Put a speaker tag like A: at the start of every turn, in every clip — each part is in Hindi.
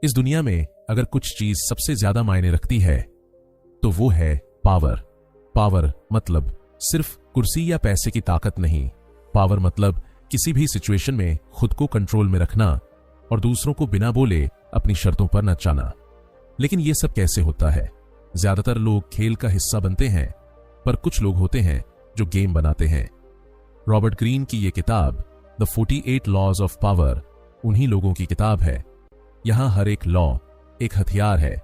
A: इस दुनिया में अगर कुछ चीज सबसे ज्यादा मायने रखती है तो वो है पावर। पावर मतलब सिर्फ कुर्सी या पैसे की ताकत नहीं। पावर मतलब किसी भी सिचुएशन में खुद को कंट्रोल में रखना और दूसरों को बिना बोले अपनी शर्तों पर नचाना। लेकिन यह सब कैसे होता है? ज्यादातर लोग खेल का हिस्सा बनते हैं, पर कुछ लोग होते हैं जो गेम बनाते हैं। रॉबर्ट ग्रीन की यह किताब द 48 लॉज ऑफ पावर उन्हीं लोगों की किताब है। यहां हर एक लॉ एक हथियार है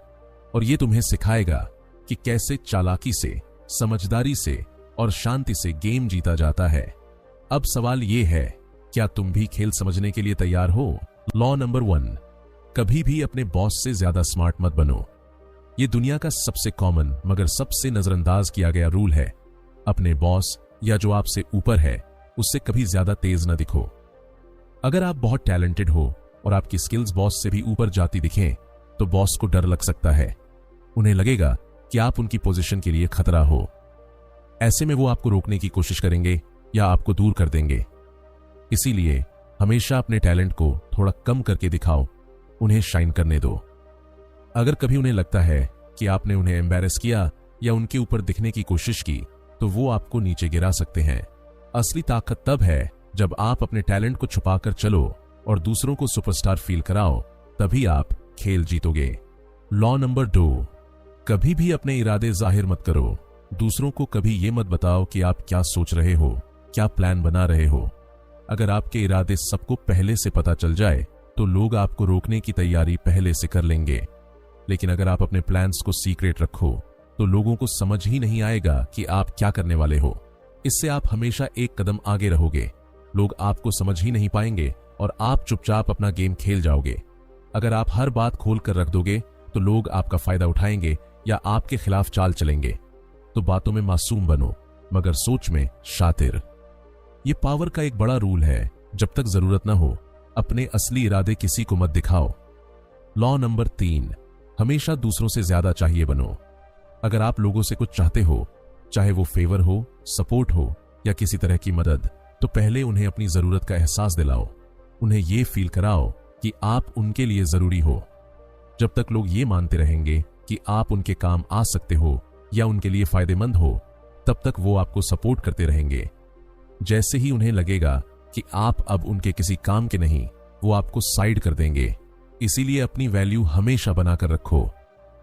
A: और यह तुम्हें सिखाएगा कि कैसे चालाकी से, समझदारी से और शांति से गेम जीता जाता है। अब सवाल यह है, क्या तुम भी खेल समझने के लिए तैयार हो? लॉ नंबर 1, कभी भी अपने बॉस से ज्यादा स्मार्ट मत बनो। यह दुनिया का सबसे कॉमन मगर सबसे नजरअंदाज किया गया रूल है। अपने बॉस या जो आपसे ऊपर है उससे कभी ज्यादा तेज न दिखो। अगर आप बहुत टैलेंटेड हो और आपकी स्किल्स बॉस से भी ऊपर जाती दिखें तो बॉस को डर लग सकता है। उन्हें लगेगा कि आप उनकी पोजीशन के लिए खतरा हो। ऐसे में वो आपको रोकने की कोशिश करेंगे या आपको दूर कर देंगे। इसीलिए हमेशा अपने टैलेंट को थोड़ा कम करके दिखाओ, उन्हें शाइन करने दो। अगर कभी उन्हें लगता है कि आपने उन्हें एम्बैरेस किया या उनके ऊपर दिखने की कोशिश की तो वो आपको नीचे गिरा सकते हैं। असली ताकत तब है जब आप अपने टैलेंट को छुपाकर चलो और दूसरों को सुपरस्टार फील कराओ, तभी आप खेल जीतोगे। लॉ नंबर 2, कभी भी अपने इरादे जाहिर मत करो। दूसरों को कभी ये मत बताओ कि आप क्या सोच रहे हो, क्या प्लान बना रहे हो। अगर आपके इरादे सबको पहले से पता चल जाए तो लोग आपको रोकने की तैयारी पहले से कर लेंगे। लेकिन अगर आप अपने प्लान्स को सीक्रेट रखो तो लोगों को समझ ही नहीं आएगा कि आप क्या करने वाले हो। इससे आप हमेशा एक कदम आगे रहोगे। लोग आपको समझ ही नहीं पाएंगे और आप चुपचाप अपना गेम खेल जाओगे। अगर आप हर बात खोल कर रख दोगे तो लोग आपका फायदा उठाएंगे या आपके खिलाफ चाल चलेंगे। तो बातों में मासूम बनो मगर सोच में शातिर। ये पावर का एक बड़ा रूल है, जब तक जरूरत ना हो अपने असली इरादे किसी को मत दिखाओ। लॉ नंबर 3, हमेशा दूसरों से ज्यादा चाहिए बनो। अगर आप लोगों से कुछ चाहते हो, चाहे वो फेवर हो, सपोर्ट हो या किसी तरह की मदद, तो पहले उन्हें अपनी जरूरत का एहसास दिलाओ। उन्हें ये फील कराओ कि आप उनके लिए जरूरी हो। जब तक लोग ये मानते रहेंगे कि आप उनके काम आ सकते हो या उनके लिए फायदेमंद हो, तब तक वो आपको सपोर्ट करते रहेंगे। जैसे ही उन्हें लगेगा कि आप अब उनके किसी काम के नहीं, वो आपको साइड कर देंगे। इसीलिए अपनी वैल्यू हमेशा बनाकर रखो।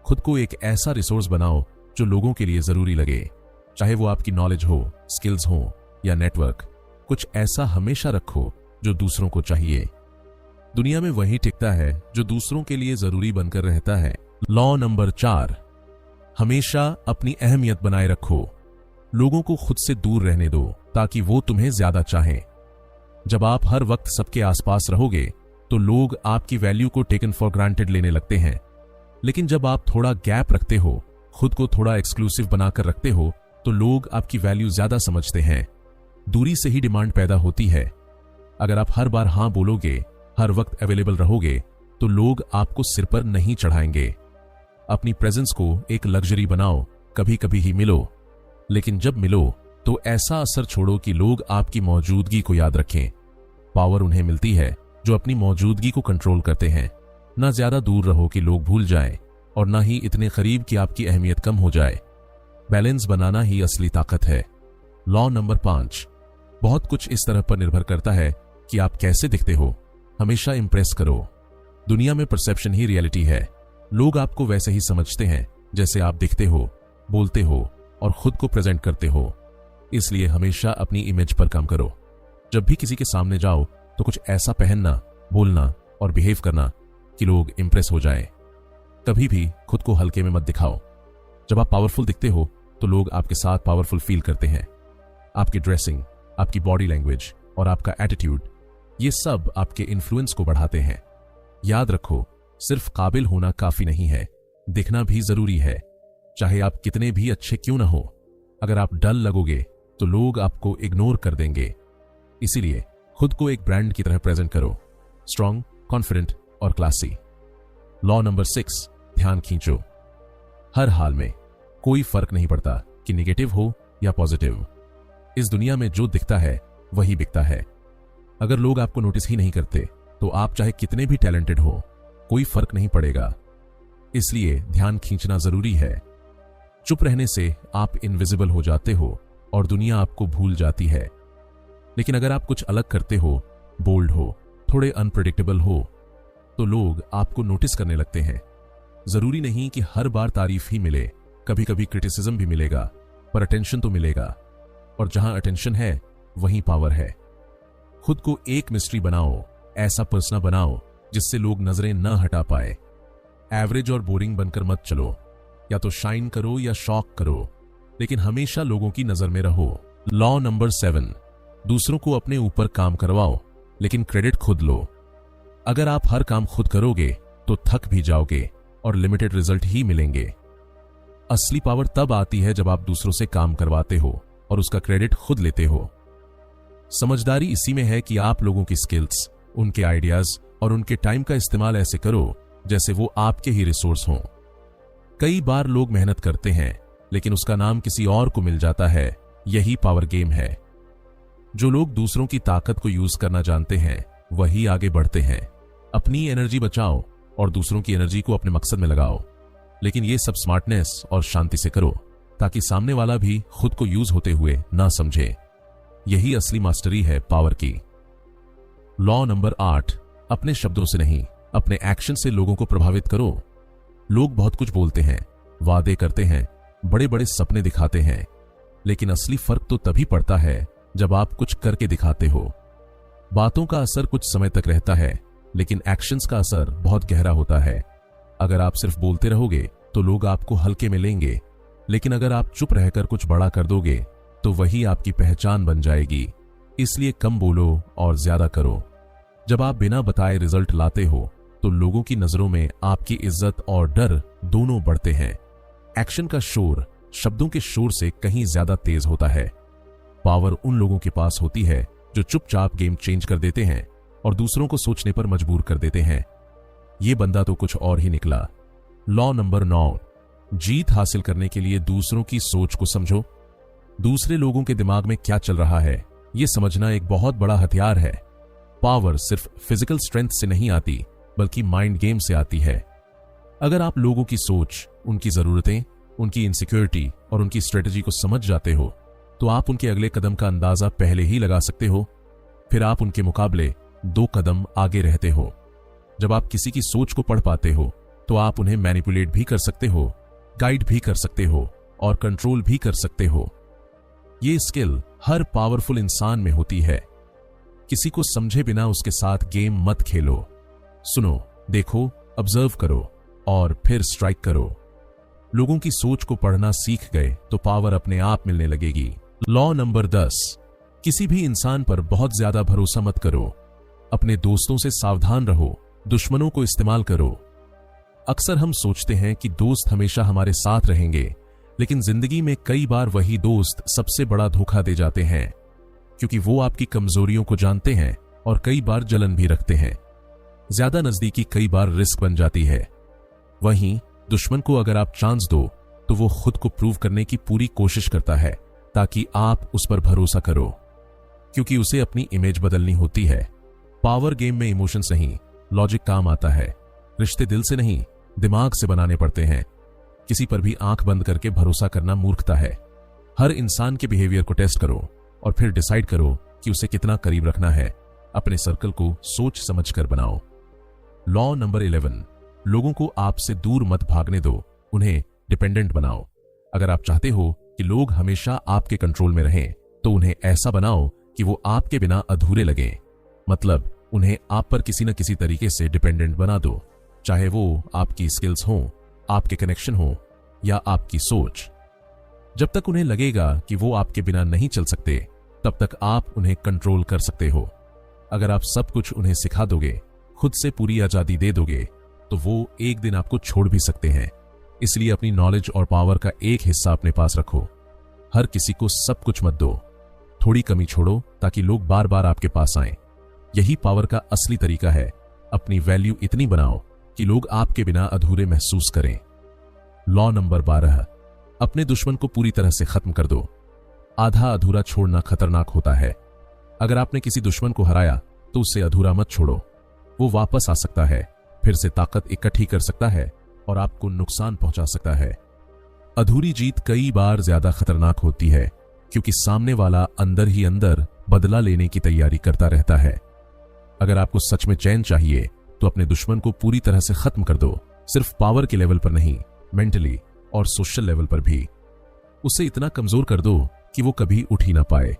A: खुद को एक ऐसा रिसोर्स बनाओ जो लोगों के लिए जरूरी लगे, चाहे वो आपकी नॉलेज हो, स्किल्स हो या नेटवर्क। कुछ ऐसा हमेशा रखो जो दूसरों को चाहिए। दुनिया में वही टिकता है जो दूसरों के लिए जरूरी बनकर रहता है। लॉ नंबर 4, हमेशा अपनी अहमियत बनाए रखो। लोगों को खुद से दूर रहने दो ताकि वो तुम्हें ज्यादा चाहें। जब आप हर वक्त सबके आसपास रहोगे तो लोग आपकी वैल्यू को टेकन फॉर ग्रांटेड लेने लगते हैं। लेकिन जब आप थोड़ा गैप रखते हो, खुद को थोड़ा एक्सक्लूसिव बनाकर रखते हो, तो लोग आपकी वैल्यू ज्यादा समझते हैं। दूरी से ही डिमांड पैदा होती है। अगर आप हर बार हां बोलोगे, हर वक्त अवेलेबल रहोगे, तो लोग आपको सिर पर नहीं चढ़ाएंगे। अपनी प्रेजेंस को एक लग्जरी बनाओ। कभी कभी ही मिलो, लेकिन जब मिलो तो ऐसा असर छोड़ो कि लोग आपकी मौजूदगी को याद रखें। पावर उन्हें मिलती है जो अपनी मौजूदगी को कंट्रोल करते हैं। ना ज्यादा दूर रहो कि लोग भूल जाएं और ना ही इतने करीब कि आपकी अहमियत कम हो जाए। बैलेंस बनाना ही असली ताकत है। लॉ नंबर 5, बहुत कुछ इस तरह पर निर्भर करता है कि आप कैसे दिखते हो। हमेशा इंप्रेस करो। दुनिया में परसेप्शन ही रियलिटी है। लोग आपको वैसे ही समझते हैं जैसे आप दिखते हो, बोलते हो और खुद को प्रेजेंट करते हो। इसलिए हमेशा अपनी इमेज पर काम करो। जब भी किसी के सामने जाओ तो कुछ ऐसा पहनना, बोलना और बिहेव करना कि लोग इंप्रेस हो जाएं। कभी भी खुद को हल्के में मत दिखाओ। जब आप पावरफुल दिखते हो तो लोग आपके साथ पावरफुल फील करते हैं। आपकी ड्रेसिंग, आपकी बॉडी लैंग्वेज और आपका एटीट्यूड, ये सब आपके इन्फ्लुएंस को बढ़ाते हैं। याद रखो, सिर्फ काबिल होना काफी नहीं है, दिखना भी जरूरी है। चाहे आप कितने भी अच्छे क्यों ना हो, अगर आप डल लगोगे तो लोग आपको इग्नोर कर देंगे। इसीलिए खुद को एक ब्रांड की तरह प्रेजेंट करो, स्ट्रॉन्ग, कॉन्फिडेंट और क्लासी। लॉ नंबर 6, ध्यान खींचो। हर हाल में कोई फर्क नहीं पड़ता कि नेगेटिव हो या पॉजिटिव। इस दुनिया में जो दिखता है वही बिकता है। अगर लोग आपको नोटिस ही नहीं करते तो आप चाहे कितने भी टैलेंटेड हो, कोई फर्क नहीं पड़ेगा। इसलिए ध्यान खींचना जरूरी है। चुप रहने से आप इनविजिबल हो जाते हो और दुनिया आपको भूल जाती है। लेकिन अगर आप कुछ अलग करते हो, बोल्ड हो, थोड़े अनप्रेडिक्टेबल हो, तो लोग आपको नोटिस करने लगते हैं। जरूरी नहीं कि हर बार तारीफ ही मिले, कभी कभी क्रिटिसिज्म भी मिलेगा, पर अटेंशन तो मिलेगा। और जहां अटेंशन है वहीं पावर है। खुद को एक मिस्ट्री बनाओ, ऐसा पर्सना बनाओ जिससे लोग नजरें न हटा पाए। एवरेज और बोरिंग बनकर मत चलो, या तो शाइन करो या शॉक करो, लेकिन हमेशा लोगों की नजर में रहो। लॉ नंबर 7, दूसरों को अपने ऊपर काम करवाओ, लेकिन क्रेडिट खुद लो। अगर आप हर काम खुद करोगे तो थक भी जाओगे और लिमिटेड रिजल्ट ही मिलेंगे। असली पावर तब आती है जब आप दूसरों से काम करवाते हो और उसका क्रेडिट खुद लेते हो। समझदारी इसी में है कि आप लोगों की स्किल्स, उनके आइडियाज और उनके टाइम का इस्तेमाल ऐसे करो जैसे वो आपके ही रिसोर्स हों। कई बार लोग मेहनत करते हैं लेकिन उसका नाम किसी और को मिल जाता है। यही पावर गेम है। जो लोग दूसरों की ताकत को यूज करना जानते हैं वही आगे बढ़ते हैं। अपनी एनर्जी बचाओ और दूसरों की एनर्जी को अपने मकसद में लगाओ, लेकिन ये सब स्मार्टनेस और शांति से करो ताकि सामने वाला भी खुद को यूज होते हुए ना समझे। यही असली मास्टरी है पावर की। लॉ नंबर 8, अपने शब्दों से नहीं, अपने एक्शन से लोगों को प्रभावित करो। लोग बहुत कुछ बोलते हैं, वादे करते हैं, बड़े बड़े सपने दिखाते हैं, लेकिन असली फर्क तो तभी पड़ता है जब आप कुछ करके दिखाते हो। बातों का असर कुछ समय तक रहता है, लेकिन एक्शंस का असर बहुत गहरा होता है। अगर आप सिर्फ बोलते रहोगे तो लोग आपको हल्के में लेंगे, लेकिन अगर आप चुप रहकर कुछ बड़ा कर दोगे तो वही आपकी पहचान बन जाएगी। इसलिए कम बोलो और ज्यादा करो। जब आप बिना बताए रिजल्ट लाते हो तो लोगों की नजरों में आपकी इज्जत और डर दोनों बढ़ते हैं। एक्शन का शोर शब्दों के शोर से कहीं ज्यादा तेज होता है। पावर उन लोगों के पास होती है जो चुपचाप गेम चेंज कर देते हैं और दूसरों को सोचने पर मजबूर कर देते हैं। ये बंदा तो कुछ और ही निकला। लॉ नंबर 9, जीत हासिल करने के लिए दूसरों की सोच को समझो। दूसरे लोगों के दिमाग में क्या चल रहा है ये समझना एक बहुत बड़ा हथियार है। पावर सिर्फ फिजिकल स्ट्रेंथ से नहीं आती, बल्कि माइंड गेम से आती है। अगर आप लोगों की सोच, उनकी जरूरतें, उनकी इनसिक्योरिटी और उनकी स्ट्रेटजी को समझ जाते हो तो आप उनके अगले कदम का अंदाजा पहले ही लगा सकते हो। फिर आप उनके मुकाबले 2 कदम आगे रहते हो। जब आप किसी की सोच को पढ़ पाते हो तो आप उन्हें मैनिपुलेट भी कर सकते हो, गाइड भी कर सकते हो और कंट्रोल भी कर सकते हो। ये स्किल हर पावरफुल इंसान में होती है। किसी को समझे बिना उसके साथ गेम मत खेलो। सुनो, देखो, ऑब्जर्व करो और फिर स्ट्राइक करो। लोगों की सोच को पढ़ना सीख गए तो पावर अपने आप मिलने लगेगी। लॉ नंबर 10, किसी भी इंसान पर बहुत ज्यादा भरोसा मत करो। अपने दोस्तों से सावधान रहो, दुश्मनों को इस्तेमाल करो। अक्सर हम सोचते हैं कि दोस्त हमेशा हमारे साथ रहेंगे, लेकिन जिंदगी में कई बार वही दोस्त सबसे बड़ा धोखा दे जाते हैं, क्योंकि वो आपकी कमजोरियों को जानते हैं और कई बार जलन भी रखते हैं। ज्यादा नजदीकी कई बार रिस्क बन जाती है। वहीं दुश्मन को अगर आप चांस दो तो वो खुद को प्रूव करने की पूरी कोशिश करता है ताकि आप उस पर भरोसा करो, क्योंकि उसे अपनी इमेज बदलनी होती है। पावर गेम में इमोशंस नहीं, लॉजिक काम आता है। रिश्ते दिल से नहीं, दिमाग से बनाने पड़ते हैं। किसी पर भी आंख बंद करके भरोसा करना मूर्खता है। हर इंसान के बिहेवियर को टेस्ट करो और फिर डिसाइड करो कि उसे कितना करीब रखना है। अपने सर्कल को सोच समझ कर बनाओ। लॉ नंबर 11, लोगों को आपसे दूर मत भागने दो, उन्हें डिपेंडेंट बनाओ। अगर आप चाहते हो कि लोग हमेशा आपके कंट्रोल में रहें तो उन्हें ऐसा बनाओ कि वो आपके बिना अधूरे लगें। मतलब उन्हें आप पर किसी न किसी तरीके से डिपेंडेंट बना दो, चाहे वो आपकी स्किल्स हों, आपके कनेक्शन हो या आपकी सोच। जब तक उन्हें लगेगा कि वो आपके बिना नहीं चल सकते, तब तक आप उन्हें कंट्रोल कर सकते हो। अगर आप सब कुछ उन्हें सिखा दोगे, खुद से पूरी आजादी दे दोगे, तो वो एक दिन आपको छोड़ भी सकते हैं। इसलिए अपनी नॉलेज और पावर का एक हिस्सा अपने पास रखो। हर किसी को सब कुछ मत दो, थोड़ी कमी छोड़ो ताकि लोग बार बार आपके पास आएं। यही पावर का असली तरीका है। अपनी वैल्यू इतनी बनाओ कि लोग आपके बिना अधूरे महसूस करें। लॉ नंबर 12, अपने दुश्मन को पूरी तरह से खत्म कर दो। आधा अधूरा छोड़ना खतरनाक होता है। अगर आपने किसी दुश्मन को हराया तो उसे अधूरा मत छोड़ो। वो वापस आ सकता है, फिर से ताकत इकट्ठी कर सकता है और आपको नुकसान पहुंचा सकता है। अधूरी जीत कई बार ज्यादा खतरनाक होती है क्योंकि सामने वाला अंदर ही अंदर बदला लेने की तैयारी करता रहता है। अगर आपको सच में चैन चाहिए तो अपने दुश्मन को पूरी तरह से खत्म कर दो, सिर्फ पावर के लेवल पर नहीं, मेंटली और सोशल लेवल पर भी। उसे इतना कमजोर कर दो कि वो कभी उठ ही ना पाए।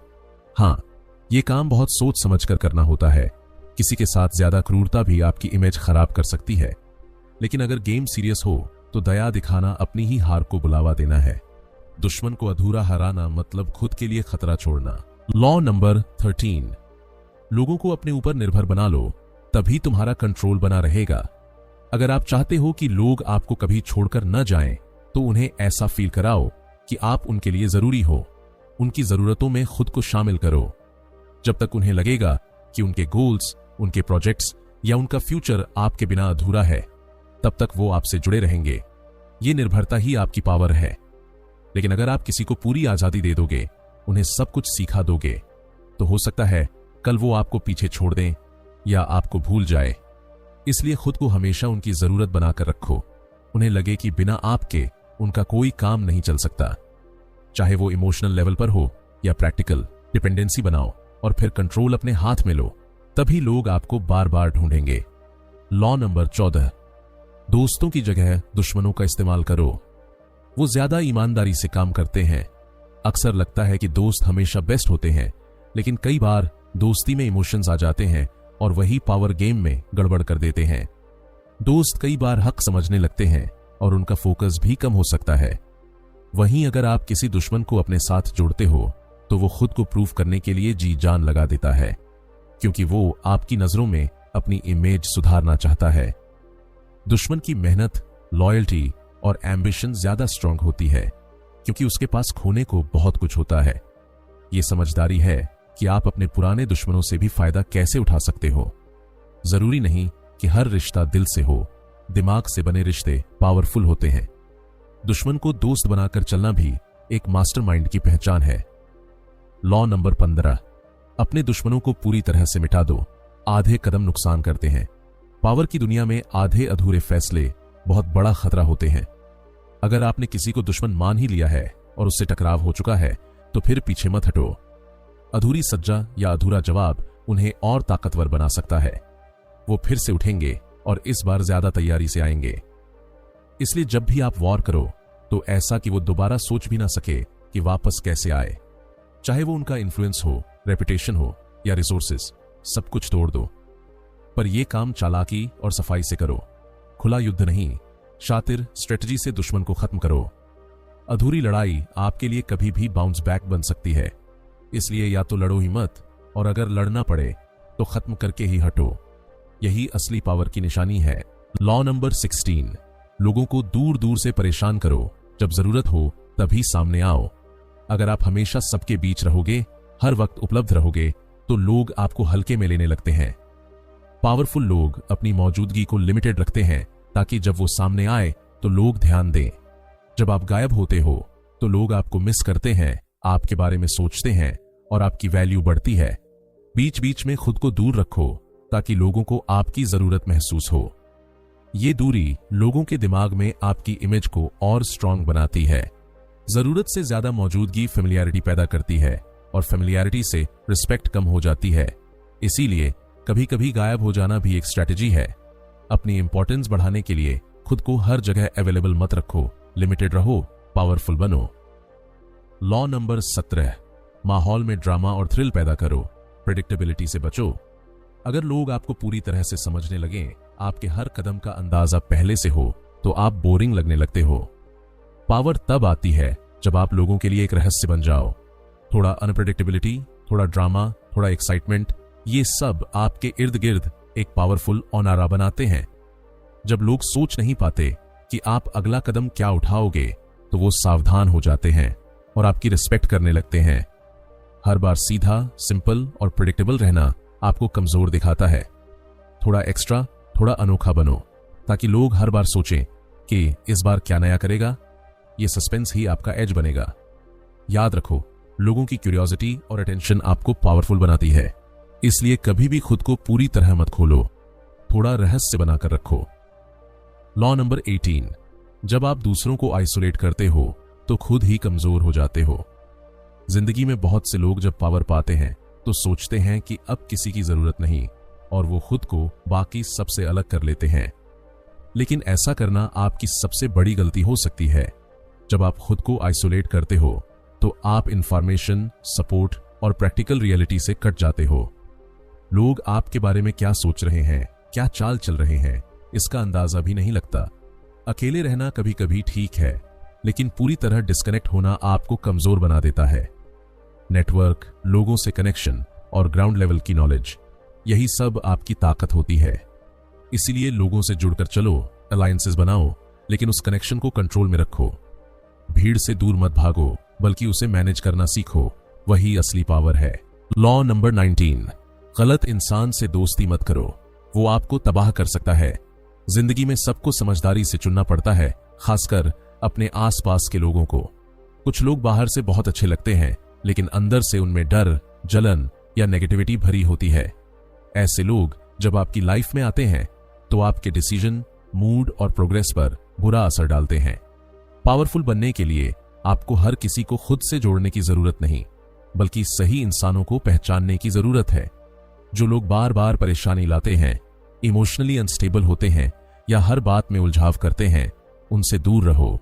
A: हाँ, ये काम बहुत सोच समझ कर करना होता है। किसी के साथ ज्यादा क्रूरता भी आपकी इमेज खराब कर सकती है, लेकिन अगर गेम सीरियस हो तो दया दिखाना अपनी ही हार को बुलावा देना है। दुश्मन को अधूरा हराना मतलब खुद के लिए खतरा छोड़ना। लॉ नंबर 13, लोगों को अपने ऊपर निर्भर बना लो, तभी तुम्हारा कंट्रोल बना रहेगा। अगर आप चाहते हो कि लोग आपको कभी छोड़कर न जाएं, तो उन्हें ऐसा फील कराओ कि आप उनके लिए जरूरी हो। उनकी जरूरतों में खुद को शामिल करो। जब तक उन्हें लगेगा कि उनके गोल्स, उनके प्रोजेक्ट्स या उनका फ्यूचर आपके बिना अधूरा है, तब तक वो आपसे जुड़े रहेंगे। ये निर्भरता ही आपकी पावर है। लेकिन अगर आप किसी को पूरी आजादी दे दोगे, उन्हें सब कुछ सिखा दोगे, तो हो सकता है कल वो आपको पीछे छोड़ दें या आपको भूल जाए। इसलिए खुद को हमेशा उनकी जरूरत बनाकर रखो। उन्हें लगे कि बिना आपके उनका कोई काम नहीं चल सकता। चाहे वो इमोशनल लेवल पर हो या प्रैक्टिकल, डिपेंडेंसी बनाओ और फिर कंट्रोल अपने हाथ में लो, तभी लोग आपको बार बार ढूंढेंगे। लॉ नंबर 14, दोस्तों की जगह दुश्मनों का इस्तेमाल करो। वो ज्यादा ईमानदारी से काम करते हैं। अक्सर लगता है कि दोस्त हमेशा बेस्ट होते हैं, लेकिन कई बार दोस्ती में इमोशंस आ जाते हैं और वही पावर गेम में गड़बड़ कर देते हैं। दोस्त कई बार हक समझने लगते हैं और उनका फोकस भी कम हो सकता है। वहीं अगर आप किसी दुश्मन को अपने साथ जोड़ते हो तो वो खुद को प्रूव करने के लिए जी जान लगा देता है, क्योंकि वो आपकी नजरों में अपनी इमेज सुधारना चाहता है। दुश्मन की मेहनत, लॉयल्टी और एम्बिशन ज्यादा स्ट्रांग होती है, क्योंकि उसके पास खोने को बहुत कुछ होता है। ये समझदारी है कि आप अपने पुराने दुश्मनों से भी फायदा कैसे उठा सकते हो। जरूरी नहीं कि हर रिश्ता दिल से हो, दिमाग से बने रिश्ते पावरफुल होते हैं। दुश्मन को दोस्त बनाकर चलना भी एक मास्टरमाइंड की पहचान है। लॉ नंबर 15, अपने दुश्मनों को पूरी तरह से मिटा दो। आधे कदम नुकसान करते हैं। पावर की दुनिया में आधे अधूरे फैसले बहुत बड़ा खतरा होते हैं। अगर आपने किसी को दुश्मन मान ही लिया है और उससे टकराव हो चुका है, तो फिर पीछे मत हटो। अधूरी सज्जा या अधूरा जवाब उन्हें और ताकतवर बना सकता है। वो फिर से उठेंगे और इस बार ज्यादा तैयारी से आएंगे। इसलिए जब भी आप वॉर करो तो ऐसा कि वो दोबारा सोच भी ना सके कि वापस कैसे आए। चाहे वो उनका इन्फ्लुएंस हो, रेपुटेशन हो या रिसोर्सेस, सब कुछ तोड़ दो। पर यह काम चालाकी और सफाई से करो। खुला युद्ध नहीं, शातिर स्ट्रेटजी से दुश्मन को खत्म करो। अधूरी लड़ाई आपके लिए कभी भी बाउंस बैक बन सकती है। इसलिए या तो लड़ो ही मत, और अगर लड़ना पड़े तो खत्म करके ही हटो। यही असली पावर की निशानी है। लॉ नंबर 16, लोगों को दूर दूर से परेशान करो। जब जरूरत हो तभी सामने आओ। अगर आप हमेशा सबके बीच रहोगे, हर वक्त उपलब्ध रहोगे, तो लोग आपको हल्के में लेने लगते हैं। पावरफुल लोग अपनी मौजूदगी को लिमिटेड रखते हैं, ताकि जब वो सामने आए तो लोग ध्यान दें। जब आप गायब होते हो तो लोग आपको मिस करते हैं, आपके बारे में सोचते हैं और आपकी वैल्यू बढ़ती है। बीच बीच में खुद को दूर रखो ताकि लोगों को आपकी जरूरत महसूस हो। ये दूरी लोगों के दिमाग में आपकी इमेज को और स्ट्रांग बनाती है। जरूरत से ज्यादा मौजूदगी फेमिलियरिटी पैदा करती है और फेमिलियरिटी से रिस्पेक्ट कम हो जाती है। इसीलिए कभी कभी गायब हो जाना भी एक स्ट्रेटेजी है। अपनी इंपॉर्टेंस बढ़ाने के लिए खुद को हर जगह अवेलेबल मत रखो, लिमिटेड रहो, पावरफुल बनो। लॉ नंबर 17, माहौल में ड्रामा और थ्रिल पैदा करो। प्रेडिक्टेबिलिटी से बचो। अगर लोग आपको पूरी तरह से समझने लगे, आपके हर कदम का अंदाजा पहले से हो, तो आप बोरिंग लगने लगते हो। पावर तब आती है जब आप लोगों के लिए एक रहस्य बन जाओ। थोड़ा अनप्रेडिक्टेबिलिटी, थोड़ा ड्रामा, थोड़ा एक्साइटमेंट, ये सब आपके इर्द गिर्द एक पावरफुल ऑनारा बनाते हैं। जब लोग सोच नहीं पाते कि आप अगला कदम क्या उठाओगे, तो वो सावधान हो जाते हैं और आपकी रिस्पेक्ट करने लगते हैं। हर बार सीधा, सिंपल और प्रेडिक्टेबल रहना आपको कमजोर दिखाता है। थोड़ा एक्स्ट्रा, थोड़ा अनोखा बनो, ताकि लोग हर बार सोचें कि इस बार क्या नया करेगा। ये सस्पेंस ही आपका एज बनेगा। याद रखो, लोगों की क्यूरियोसिटी और अटेंशन आपको पावरफुल बनाती है। इसलिए कभी भी खुद को पूरी तरह मत खोलो। थोड़ा रहस्य बनाकर रखो। लॉ नंबर 18, जब आप दूसरों को आइसोलेट करते हो तो खुद ही कमजोर हो जाते हो। जिंदगी में बहुत से लोग जब पावर पाते हैं तो सोचते हैं कि अब किसी की जरूरत नहीं और वो खुद को बाकी सबसे अलग कर लेते हैं। लेकिन ऐसा करना आपकी सबसे बड़ी गलती हो सकती है। जब आप खुद को आइसोलेट करते हो तो आप इंफॉर्मेशन, सपोर्ट और प्रैक्टिकल रियलिटी से कट जाते हो। लोग आपके बारे में क्या सोच रहे हैं, क्या चाल चल रहे हैं, इसका अंदाजा भी नहीं लगता। अकेले रहना कभी कभी ठीक है, लेकिन पूरी तरह डिस्कनेक्ट होना आपको कमजोर बना देता है। नेटवर्क, लोगों से कनेक्शन और ग्राउंड लेवल की नॉलेज, यही सब आपकी ताकत होती है। इसीलिए लोगों से जुड़कर चलो, अलायंसेस बनाओ, लेकिन उस कनेक्शन को कंट्रोल में रखो। भीड़ से दूर मत भागो, बल्कि उसे मैनेज करना सीखो, वही असली पावर है। लॉ नंबर 19, गलत इंसान से दोस्ती मत करो, वो आपको तबाह कर सकता है। जिंदगी में सबको समझदारी से चुनना पड़ता है, खासकर अपने आसपास के लोगों को। कुछ लोग बाहर से बहुत अच्छे लगते हैं, लेकिन अंदर से उनमें डर, जलन या नेगेटिविटी भरी होती है। ऐसे लोग जब आपकी लाइफ में आते हैं तो आपके डिसीजन, मूड और प्रोग्रेस पर बुरा असर डालते हैं। पावरफुल बनने के लिए आपको हर किसी को खुद से जोड़ने की जरूरत नहीं, बल्कि सही इंसानों को पहचानने की जरूरत है। जो लोग बार बार परेशानी लाते हैं, इमोशनली अनस्टेबल होते हैं या हर बात में उलझाव करते हैं, उनसे दूर रहो,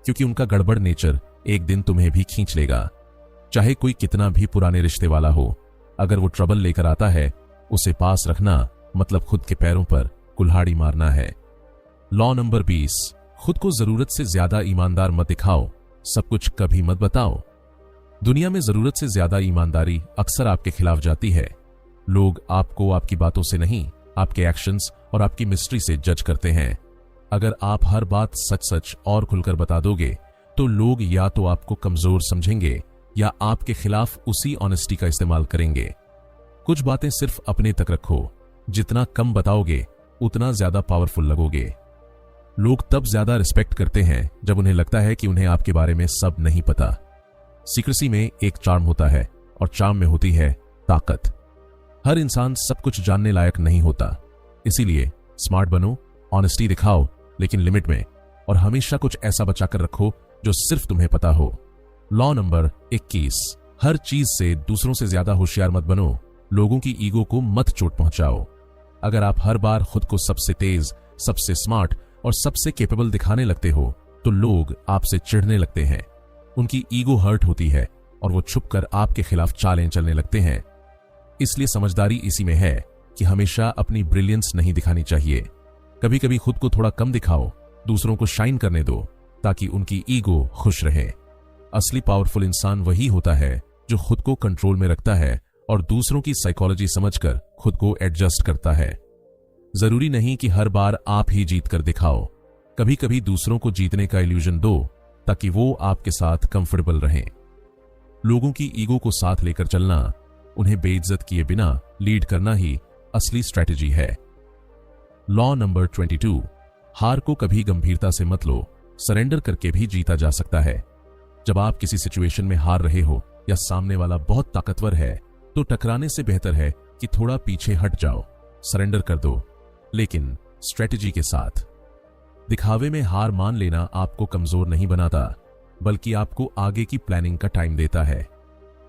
A: क्योंकि उनका गड़बड़ नेचर एक दिन तुम्हें भी खींच लेगा। चाहे कोई कितना भी पुराने रिश्ते वाला हो, अगर वो ट्रबल लेकर आता है, उसे पास रखना मतलब खुद के पैरों पर कुल्हाड़ी मारना है। लॉ नंबर 20, खुद को जरूरत से ज्यादा ईमानदार मत दिखाओ, सब कुछ कभी मत बताओ। दुनिया में जरूरत से ज्यादा ईमानदारी अक्सर आपके खिलाफ जाती है। लोग आपको आपकी बातों से नहीं, आपके एक्शंस और आपकी मिस्ट्री से जज करते हैं। अगर आप हर बात सच सच और खुलकर बता दोगे तो लोग या तो आपको कमजोर समझेंगे या आपके खिलाफ उसी ऑनेस्टी का इस्तेमाल करेंगे। कुछ बातें सिर्फ अपने तक रखो, जितना कम बताओगे उतना ज्यादा पावरफुल लगोगे। लोग तब ज्यादा रिस्पेक्ट करते हैं जब उन्हें लगता है कि उन्हें आपके बारे में सब नहीं पता। सीक्रेसी में एक चार्म होता है और चार्म में होती है ताकत। हर इंसान सब कुछ जानने लायक नहीं होता, इसीलिए स्मार्ट बनो, ऑनेस्टी दिखाओ, लेकिन लिमिट में, और हमेशा कुछ ऐसा बचाकर रखो जो सिर्फ तुम्हें पता हो। लॉ नंबर 21, हर चीज से दूसरों से ज्यादा होशियार मत बनो, लोगों की ईगो को मत चोट पहुंचाओ। अगर आप हर बार खुद को सबसे तेज, सबसे स्मार्ट और सबसे कैपेबल दिखाने लगते हो तो लोग आपसे चिढ़ने लगते हैं। उनकी ईगो हर्ट होती है और वो छुपकर आपके खिलाफ चालें चलने लगते हैं। इसलिए समझदारी इसी में है कि हमेशा अपनी ब्रिलियंस नहीं दिखानी चाहिए। कभी कभी खुद को थोड़ा कम दिखाओ, दूसरों को शाइन करने दो, ताकि उनकी ईगो खुश रहे। असली पावरफुल इंसान वही होता है जो खुद को कंट्रोल में रखता है और दूसरों की साइकोलॉजी समझकर खुद को एडजस्ट करता है। जरूरी नहीं कि हर बार आप ही जीत कर दिखाओ, कभी कभी दूसरों को जीतने का इल्यूजन दो ताकि वो आपके साथ कंफर्टेबल रहें। लोगों की ईगो को साथ लेकर चलना, उन्हें बेइज्जत किए बिना लीड करना ही असली स्ट्रेटेजी है। लॉ नंबर 22, हार को कभी गंभीरता से मत लो, सरेंडर करके भी जीता जा सकता है। जब आप किसी सिचुएशन में हार रहे हो या सामने वाला बहुत ताकतवर है तो टकराने से बेहतर है कि थोड़ा पीछे हट जाओ, सरेंडर कर दो, लेकिन स्ट्रेटेजी के साथ। दिखावे में हार मान लेना आपको कमजोर नहीं बनाता, बल्कि आपको आगे की प्लानिंग का टाइम देता है।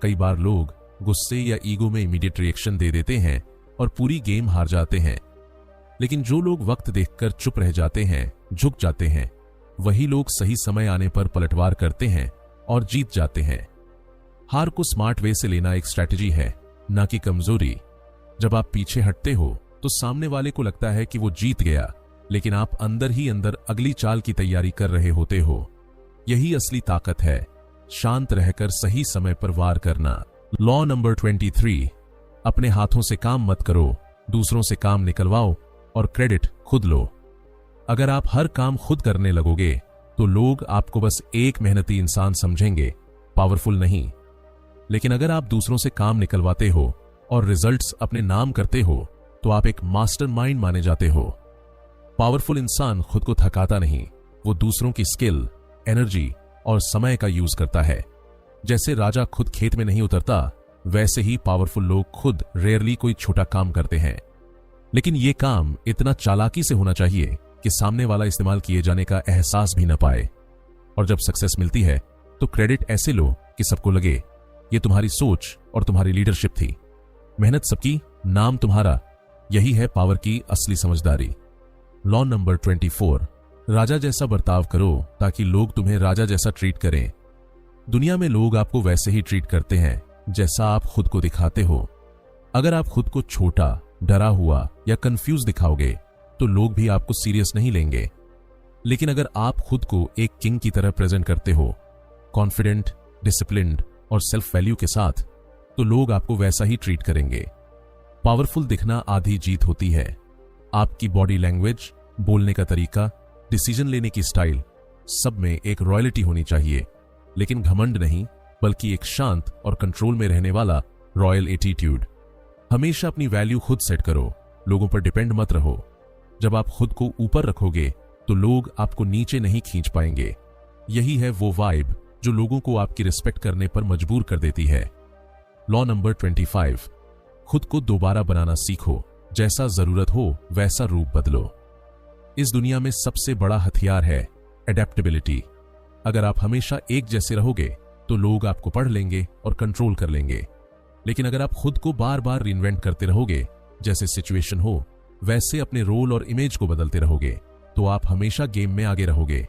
A: कई बार लोग गुस्से या ईगो में इमीडिएट रिएक्शन दे देते हैं और पूरी गेम हार जाते हैं। लेकिन जो लोग वक्त देखकर चुप रह जाते हैं, झुक जाते हैं, वही लोग सही समय आने पर पलटवार करते हैं और जीत जाते हैं। हार को स्मार्ट वे से लेना एक स्ट्रैटेजी है, ना कि कमजोरी। जब आप पीछे हटते हो तो सामने वाले को लगता है कि वो जीत गया, लेकिन आप अंदर ही अंदर अगली चाल की तैयारी कर रहे होते हो। यही असली ताकत है, शांत रहकर सही समय पर वार करना। लॉ नंबर 23, अपने हाथों से काम मत करो, दूसरों से काम निकलवाओ और क्रेडिट खुद लो। अगर आप हर काम खुद करने लगोगे तो लोग आपको बस एक मेहनती इंसान समझेंगे, पावरफुल नहीं। लेकिन अगर आप दूसरों से काम निकलवाते हो और रिजल्ट्स अपने नाम करते हो तो आप एक मास्टरमाइंड माने जाते हो। पावरफुल इंसान खुद को थकाता नहीं, वो दूसरों की स्किल, एनर्जी और समय का यूज करता है। जैसे राजा खुद खेत में नहीं उतरता, वैसे ही पावरफुल लोग खुद रेयरली कोई छोटा काम करते हैं। लेकिन ये काम इतना चालाकी से होना चाहिए कि सामने वाला इस्तेमाल किए जाने का एहसास भी न पाए। और जब सक्सेस मिलती है तो क्रेडिट ऐसे लो कि सबको लगे ये तुम्हारी सोच और तुम्हारी लीडरशिप थी। मेहनत सबकी, नाम तुम्हारा। यही है पावर की असली समझदारी। लॉ नंबर 24, राजा जैसा बर्ताव करो ताकि लोग तुम्हें राजा जैसा ट्रीट करें। दुनिया में लोग आपको वैसे ही ट्रीट करते हैं जैसा आप खुद को दिखाते हो। अगर आप खुद को छोटा, डरा हुआ या कंफ्यूज दिखाओगे तो लोग भी आपको सीरियस नहीं लेंगे। लेकिन अगर आप खुद को एक किंग की तरह प्रेजेंट करते हो, कॉन्फिडेंट, डिसिप्लिन्ड और सेल्फ वैल्यू के साथ, तो लोग आपको वैसा ही ट्रीट करेंगे। पावरफुल दिखना आधी जीत होती है। आपकी बॉडी लैंग्वेज, बोलने का तरीका, डिसीजन लेने की स्टाइल, सब में एक रॉयल्टी होनी चाहिए, लेकिन घमंड नहीं, बल्कि एक शांत और कंट्रोल में रहने वाला रॉयल एटीट्यूड। हमेशा अपनी वैल्यू खुद सेट करो, लोगों पर डिपेंड मत रहो। जब आप खुद को ऊपर रखोगे तो लोग आपको नीचे नहीं खींच पाएंगे। यही है वो वाइब जो लोगों को आपकी रिस्पेक्ट करने पर मजबूर कर देती है। लॉ नंबर 25, खुद को दोबारा बनाना सीखो। जैसा जरूरत हो वैसा रूप बदलो। इस दुनिया में सबसे बड़ा हथियार है एडेप्टेबिलिटी। अगर आप हमेशा एक जैसे रहोगे तो लोग आपको पढ़ लेंगे और कंट्रोल कर लेंगे। लेकिन अगर आप खुद को बार बार रीइन्वेंट करते रहोगे, जैसे सिचुएशन हो वैसे अपने रोल और इमेज को बदलते रहोगे, तो आप हमेशा गेम में आगे रहोगे।